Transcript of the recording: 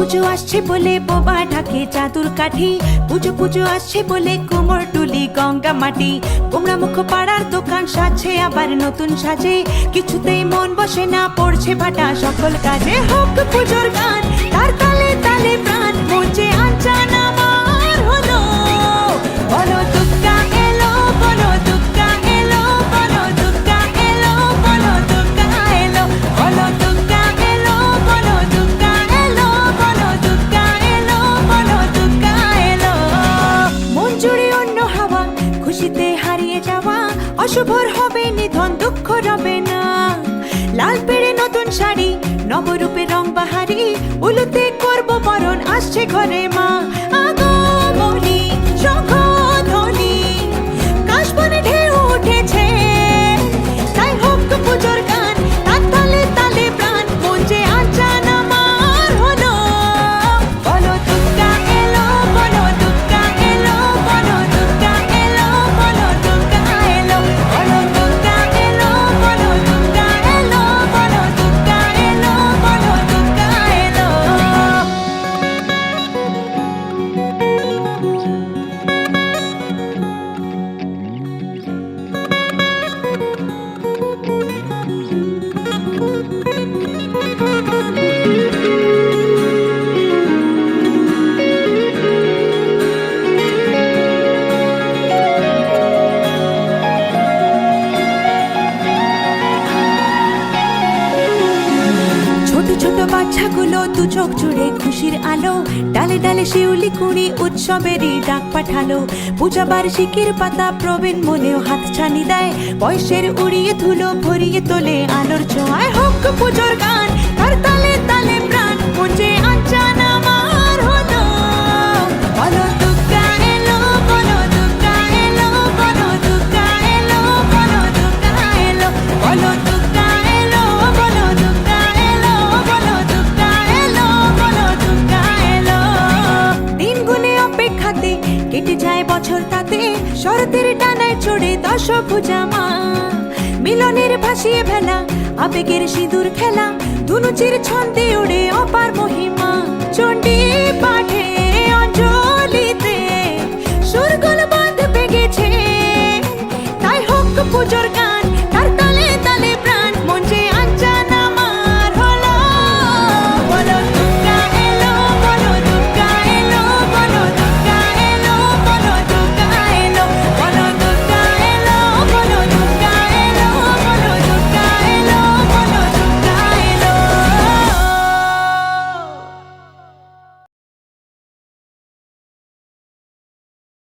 পুজো আসছে বলে বোবা ঢাকে চাদুর কাঠি, পুজো পুজো আসছে বলে কুমোর টুলি গঙ্গা মাটি। কুমড়া মুখ পাড়ার দোকান সাজছে আবার নতুন সাজে, কিছুতেই মন বসে না পড়ছে ভাটা সকল কাজে। হোক পুজোর গান তার তালে তালে প্রাণ, মঞ্চে আনচান আমার হলো। বলো দুর্গা এলো, বলো দুর্গা এলো, বলো দুর্গা এলো, বলো দুর্গা এলো, বলো দুর্গা এলো, বলো দুর্গা এলো, বলো দুর্গা এলো, বলো দুর্গা এলো। মন জুড়ে অন্য হাওয়া, খুশিতে হারিয়ে যাওয়া, অশুভর হবে নিধন দুঃখ রবে না। লাল পেড়ে নতুন শাড়ি, নবরূপে রং বাহারি, উলুতে করব বরণ আসছে ঘরে মা। আগমনী শঙ্খধ্বনি, কাশবনে ঢেউ উঠেছে, তাই হোক পুজোর গান তার তালে তালে প্রাণ, মঞ্চে আনচান আমার হলো। বলো দুর্গা এলো, বলো দুর্গা এলো, বলো দুর্গা এলো, বলো দুর্গা এলো, বলো দুর্গা এলো, বলো দুর্গা এলো, বলো দুর্গা এলো, বলো দুর্গা এলো। ছোট ছোট বাচ্চাগুলো দু চোখ জুড়ে খুশির আলো, ডালে ডালে শিউলি কুড়ি উৎসবেরই ডাক পাঠালো। পূজা বার্ষিকীর পাতা প্রবীণ মনেও হাত ছানি দেয়, বয়সের উড়িয়ে ধুলো ভরিয়ে তোলে আলোর ছোঁয়ায়। হোক পুজোর গান তার তালে তালে প্রাণ, মঞ্চে আনচান আমার হলো। বলো দুর্গা এলো, বলো দুর্গা এলো, বলো দুর্গা এলো, বলো দুর্গা এলো, বলো দুর্গা এলো, বলো দুর্গা এলো, বলো দুর্গা এলো, বলো দুর্গা এলো। দিন গুনে অপেক্ষাতে কেটে যায় বছর তাতে, শরতের ডানায় চড়ে দশভুজা মা। মিলনের ভাসিয়ে ভেলা, আবেগের সিঁদুর খেলা, ধুনুচির ছন্দে ওড়ে অপার মহিমা। চণ্ডী পাঠে অঞ্জলিতে সুরগুলো বাঁধ পেগেছে, তাই হোক পুজোর গান